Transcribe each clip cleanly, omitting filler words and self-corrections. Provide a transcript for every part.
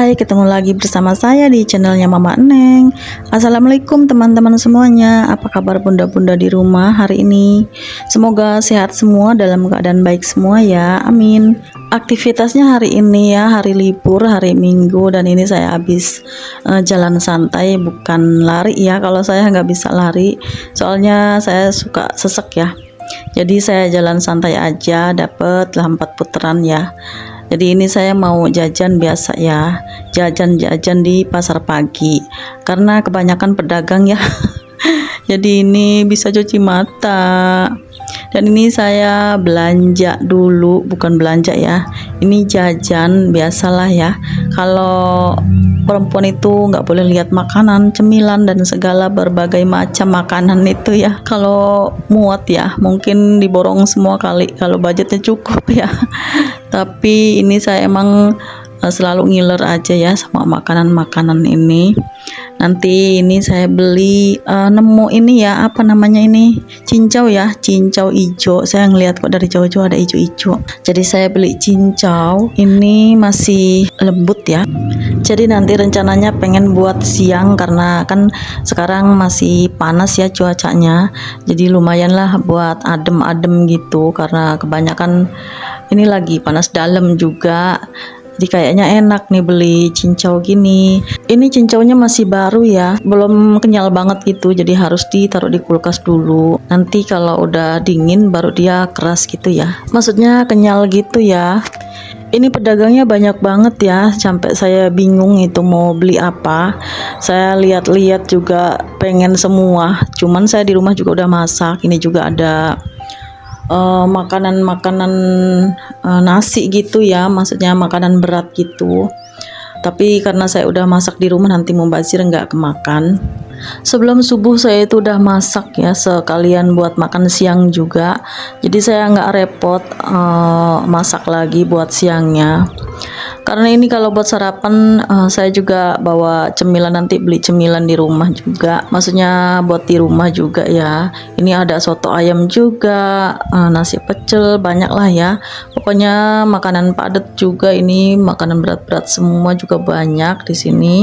Hai, ketemu lagi bersama saya di channelnya Mama Eneng. Assalamualaikum teman-teman semuanya. Apa kabar bunda-bunda di rumah hari ini? Semoga sehat semua, dalam keadaan baik semua ya, amin. Aktivitasnya hari ini ya, hari libur, hari Minggu, dan ini saya habis jalan santai, bukan lari ya. Kalau saya nggak bisa lari, soalnya saya suka sesek ya. Jadi saya jalan santai aja, dapet lah 4 putaran ya. Jadi ini saya mau jajan biasa ya, jajan-jajan di pasar pagi, karena kebanyakan pedagang ya. Jadi ini bisa cuci mata. Dan ini saya belanja dulu, bukan belanja ya, ini jajan biasalah ya. Kalau perempuan itu nggak boleh lihat makanan, cemilan, dan segala berbagai macam makanan itu ya. Kalau muat ya, mungkin diborong semua kali kalau budgetnya cukup ya. Tapi ini saya emang selalu ngiler aja ya sama makanan-makanan ini. Nanti ini saya beli nemu ini ya, apa namanya ini, cincau ya, cincau ijo. Saya ngelihat kok dari jauh-jauh ada ijo-ijo, jadi saya beli cincau. Ini masih lembut ya, jadi nanti rencananya pengen buat siang, karena kan sekarang masih panas ya cuacanya, jadi lumayan lah buat adem-adem gitu, karena kebanyakan ini lagi panas dalam juga. Jadi kayaknya enak nih beli cincau gini. Ini cincaunya masih baru ya, belum kenyal banget gitu, jadi harus ditaruh di kulkas dulu. Nanti kalau udah dingin baru dia keras gitu ya, maksudnya kenyal gitu ya. Ini pedagangnya banyak banget ya, sampai saya bingung itu mau beli apa. Saya lihat-lihat juga pengen semua, cuman saya di rumah juga udah masak. Ini juga ada makanan-makanan nasi gitu ya, maksudnya makanan berat gitu. Tapi karena saya udah masak di rumah, nanti mubazir nggak kemakan. Sebelum subuh saya itu udah masak ya, sekalian buat makan siang juga. Jadi saya nggak repot masak lagi buat siangnya. Karena ini kalau buat sarapan saya juga bawa cemilan, nanti beli cemilan di rumah juga. Maksudnya buat di rumah juga ya. Ini ada soto ayam juga, nasi pecel, banyak lah ya. Pokoknya makanan padat juga, ini makanan berat-berat semua juga banyak di sini.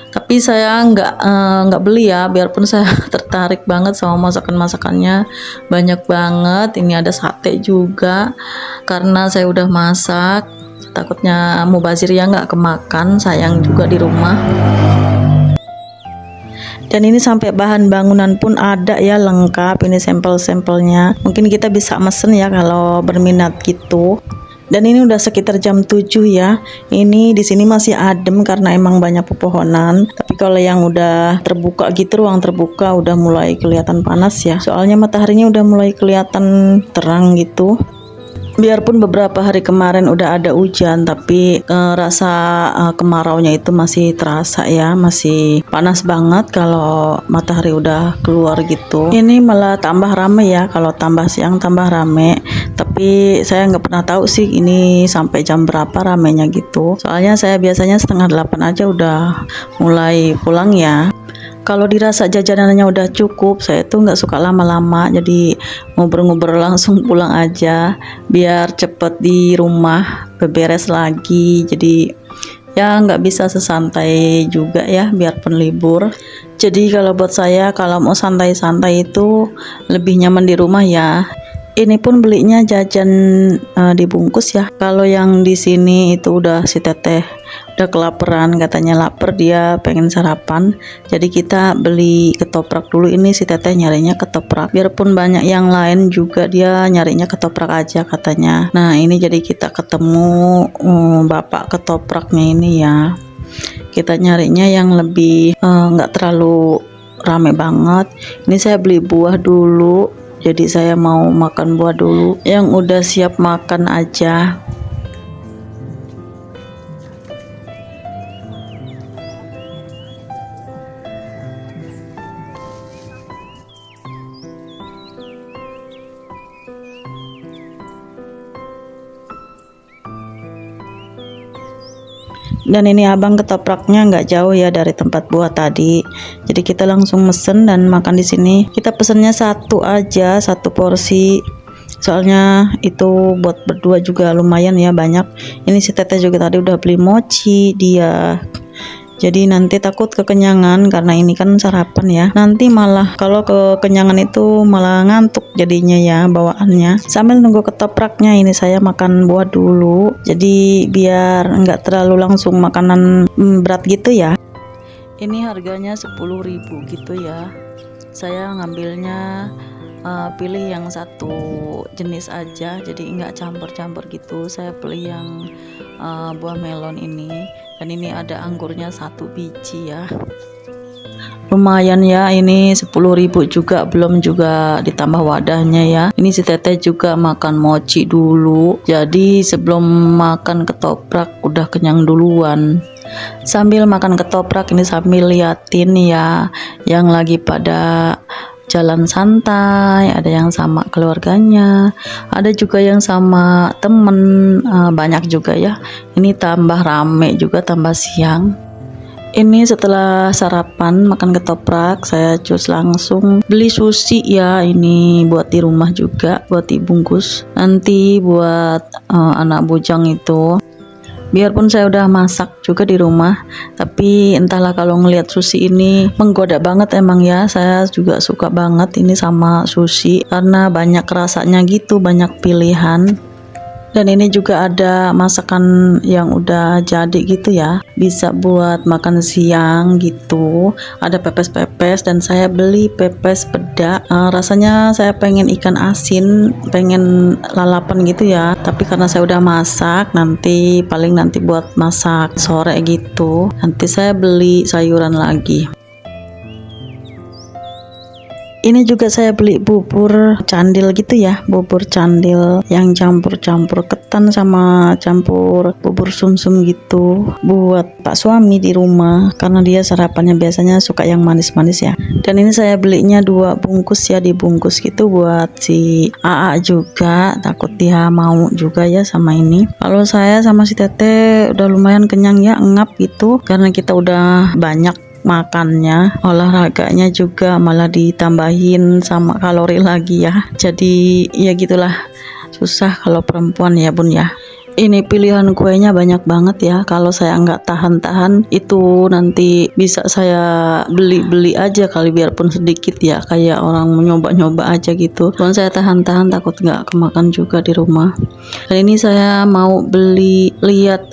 Tapi saya nggak beli ya, biarpun saya tertarik banget sama masakan-masakannya, banyak banget. Ini ada sate juga, karena saya udah masak, takutnya mubazir ya nggak kemakan, sayang juga di rumah. Dan ini sampai bahan bangunan pun ada ya, lengkap. Ini sampel-sampelnya, mungkin kita bisa mesen ya kalau berminat gitu. Dan ini udah sekitar jam 7 ya. Ini di sini masih adem karena emang banyak pepohonan. Tapi kalau yang udah terbuka gitu, ruang terbuka, udah mulai kelihatan panas ya. Soalnya mataharinya udah mulai kelihatan terang gitu. Biarpun beberapa hari kemarin udah ada hujan, tapi rasa kemaraunya itu masih terasa ya, masih panas banget kalau matahari udah keluar gitu. Ini malah tambah rame ya, kalau tambah siang tambah rame. Tapi saya nggak pernah tahu sih ini sampai jam berapa ramenya gitu. Soalnya saya biasanya setengah 8 aja udah mulai pulang ya. Kalau dirasa jajanannya udah cukup, saya tuh nggak suka lama-lama, jadi ngobrol-ngobrol langsung pulang aja, biar cepet di rumah beberes lagi. Jadi ya nggak bisa sesantai juga ya, biarpun libur. Jadi kalau buat saya, kalau mau santai-santai itu lebih nyaman di rumah ya. Ini pun belinya jajan dibungkus ya. Kalau yang di sini itu udah si teteh udah kelaparan, katanya lapar, dia pengen sarapan. Jadi kita beli ketoprak dulu. Ini si teteh nyarinya ketoprak. Biarpun banyak yang lain juga, dia nyarinya ketoprak aja katanya. Nah ini jadi kita ketemu bapak ketopraknya ini ya. Kita nyarinya yang lebih nggak terlalu rame banget. Ini saya beli buah dulu. Jadi saya mau makan buah dulu, yang udah siap makan aja. Dan ini abang ketopraknya nggak jauh ya dari tempat buah tadi, jadi kita langsung mesen dan makan di sini. Kita pesennya satu aja, satu porsi. soalnya itu buat berdua juga lumayan ya banyak. Ini si teteh juga tadi udah beli mochi dia, jadi nanti takut kekenyangan karena ini kan sarapan ya, nanti malah kalau kekenyangan itu malah ngantuk jadinya ya bawaannya. Sambil nunggu ketopraknya ini saya makan buah dulu, jadi biar nggak terlalu langsung makanan berat gitu ya. Ini harganya 10.000 gitu ya, saya ngambilnya pilih yang satu jenis aja, jadi nggak campur-campur gitu. Saya pilih yang buah melon ini, dan ini ada anggurnya 1 biji ya, lumayan ya. Ini 10.000 juga, belum juga ditambah wadahnya ya. Ini si teteh juga makan mochi dulu, jadi sebelum makan ketoprak udah kenyang duluan. Sambil makan ketoprak ini sambil liatin ya yang lagi pada jalan santai, ada yang sama keluarganya, ada juga yang sama temen, banyak juga ya. Ini tambah rame juga, tambah siang. Ini setelah sarapan makan ketoprak, saya cus langsung beli sushi ya, ini buat di rumah juga, buat dibungkus nanti buat anak bujang itu. Biarpun saya udah masak juga di rumah, tapi entahlah kalau ngelihat sushi ini menggoda banget emang ya. Saya juga suka banget ini sama sushi karena banyak rasanya gitu, banyak pilihan. Dan ini juga ada masakan yang udah jadi gitu ya, bisa buat makan siang gitu. Ada pepes-pepes dan saya beli pepes peda. Rasanya saya pengen ikan asin, pengen lalapan gitu ya, tapi karena saya udah masak, nanti paling nanti buat masak sore gitu, nanti saya beli sayuran lagi. Ini juga saya beli bubur candil gitu ya, bubur candil yang campur-campur ketan sama campur bubur sumsum gitu, buat Pak suami di rumah karena dia sarapannya biasanya suka yang manis-manis ya. Dan ini saya belinya 2 bungkus ya, dibungkus gitu buat si AA juga, takut dia mau juga ya sama ini. Kalau saya sama si teteh udah lumayan kenyang ya, ngap gitu karena kita udah banyak makannya, olahraganya juga malah ditambahin sama kalori lagi ya. Jadi ya gitulah, susah kalau perempuan ya bun ya. Ini pilihan kuenya banyak banget ya, kalau saya nggak tahan-tahan itu nanti bisa saya beli-beli aja kali, biarpun sedikit ya, kayak orang nyoba-nyoba aja gitu. Cuman saya tahan-tahan takut nggak kemakan juga di rumah. Dan ini saya mau beli, lihat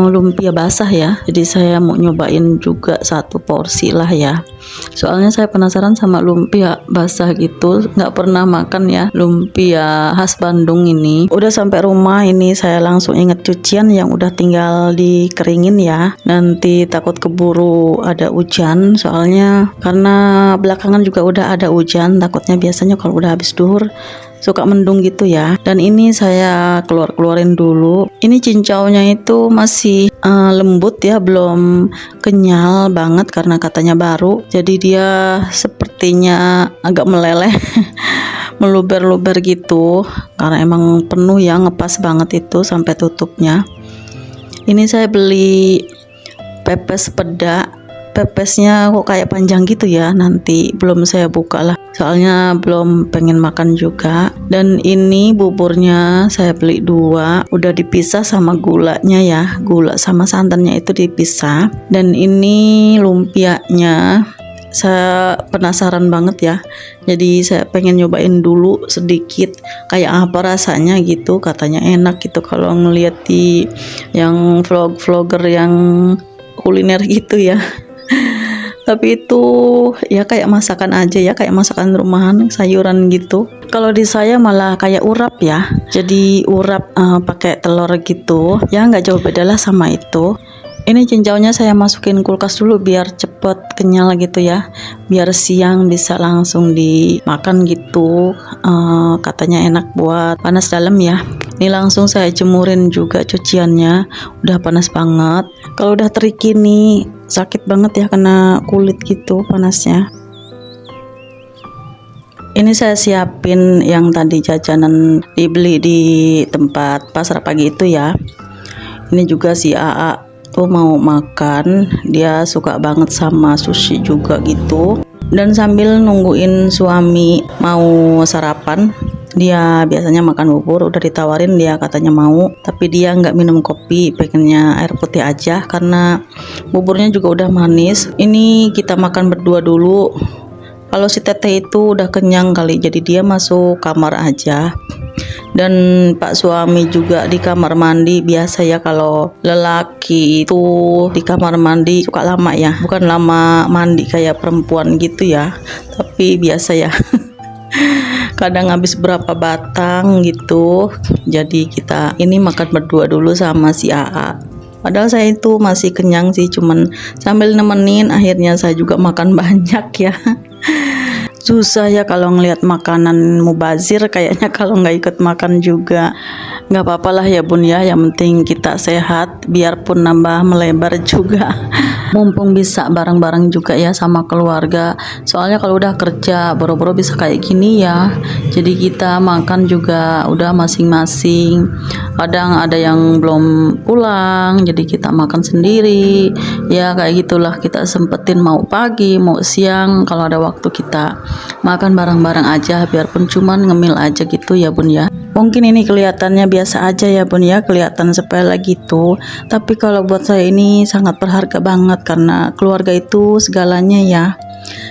lumpia basah ya, jadi saya mau nyobain juga 1 porsi lah ya. Soalnya saya penasaran sama lumpia basah gitu, nggak pernah makan ya lumpia khas Bandung ini. Udah sampai rumah ini saya langsung inget cucian yang udah tinggal dikeringin ya, nanti takut keburu ada hujan, soalnya karena belakangan juga udah ada hujan, takutnya biasanya kalau udah habis duhur suka mendung gitu ya. Dan ini saya keluarin dulu, ini cincaunya itu masih lembut ya, belum kenyal banget karena katanya baru, jadi dia sepertinya agak meleleh meluber-luber gitu karena emang penuh ya, ngepas banget itu sampai tutupnya. Ini saya beli pepes peda, pepesnya kok kayak panjang gitu ya, nanti belum saya buka lah soalnya belum pengen makan juga. Dan ini buburnya saya beli 2, udah dipisah sama gulanya ya, gula sama santannya itu dipisah. Dan ini lumpianya saya penasaran banget ya, jadi saya pengen nyobain dulu sedikit kayak apa rasanya gitu, katanya enak gitu kalau ngeliat di yang vlogger yang kuliner gitu ya. Tapi itu ya kayak masakan aja ya, kayak masakan rumahan, sayuran gitu. Kalau di saya malah kayak urap ya, jadi urap pakai telur gitu ya, nggak jauh beda lah sama itu. Ini cincaunya saya masukin kulkas dulu biar cepet kenyal gitu ya, biar siang bisa langsung dimakan gitu. Katanya enak buat panas dalam ya. Ini langsung saya jemurin juga cuciannya, udah panas banget. Kalau udah terik gini sakit banget ya, kena kulit gitu panasnya. Ini saya siapin yang tadi jajanan dibeli di tempat pasar pagi itu ya. Ini juga si AA tuh mau makan, dia suka banget sama sushi juga gitu. Dan sambil nungguin suami mau sarapan, Dia biasanya makan bubur, udah ditawarin dia katanya mau, tapi dia nggak minum kopi, pengennya air putih aja karena buburnya juga udah manis. Ini kita makan berdua dulu. Kalau si teteh itu udah kenyang kali, jadi dia masuk kamar aja. Dan Pak suami juga di kamar mandi. Biasa ya kalau lelaki itu di kamar mandi suka lama ya, bukan lama mandi kayak perempuan gitu ya, tapi biasa ya. Kadang habis berapa batang gitu. Jadi kita ini makan berdua dulu sama si AA. Padahal saya itu masih kenyang sih, cuman sambil nemenin akhirnya saya juga makan banyak ya. Susah ya kalau ngelihat makanan mubazir, kayaknya kalau nggak ikut makan juga. Nggak apa-apa lah ya bun ya, yang penting kita sehat, biarpun nambah melebar juga. Mumpung bisa bareng-bareng juga ya sama keluarga. Soalnya kalau udah kerja boro-boro bisa kayak gini ya. Jadi kita makan juga udah masing-masing. Kadang ada yang belum pulang, jadi kita makan sendiri. Ya kayak gitulah, kita sempetin mau pagi, mau siang, kalau ada waktu kita makan bareng-bareng aja, biarpun cuman ngemil aja gitu ya bun ya. Mungkin ini kelihatannya biasa aja ya bun ya, kelihatan sepele gitu, tapi kalau buat saya ini sangat berharga banget karena keluarga itu segalanya ya.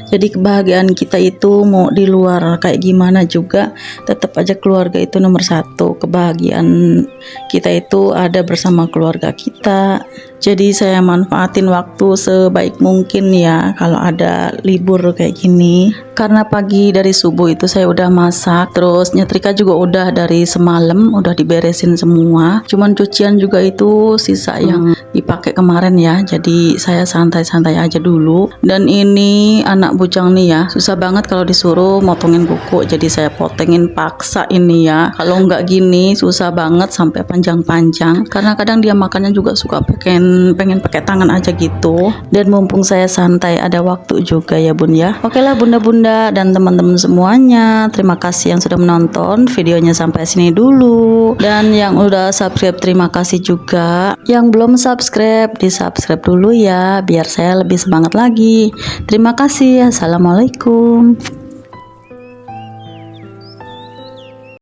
Jadi kebahagiaan kita itu mau di luar kayak gimana juga, tetap aja keluarga itu nomor satu. Kebahagiaan kita itu ada bersama keluarga kita. Jadi saya manfaatin waktu sebaik mungkin ya kalau ada libur kayak gini. Karena pagi dari subuh itu saya udah masak, terus nyetrika juga udah dari semalam udah diberesin semua. Cuman cucian juga itu sisa yang dipakai kemarin ya. Jadi saya santai-santai aja dulu. Dan ini anak bujang nih ya, susah banget kalau disuruh motongin kuku. Jadi saya potongin paksa ini ya. Kalau nggak gini susah banget sampai panjang-panjang. Karena kadang dia makannya juga suka pengen pakai tangan aja gitu. Dan mumpung saya santai ada waktu juga ya bun ya. Oke lah bunda-bunda dan teman-teman semuanya, terima kasih yang sudah menonton videonya sampai sini dulu. Dan yang udah subscribe terima kasih juga. Yang belum subscribe di subscribe dulu ya, biar saya lebih semangat lagi. Terima kasih. Assalamualaikum.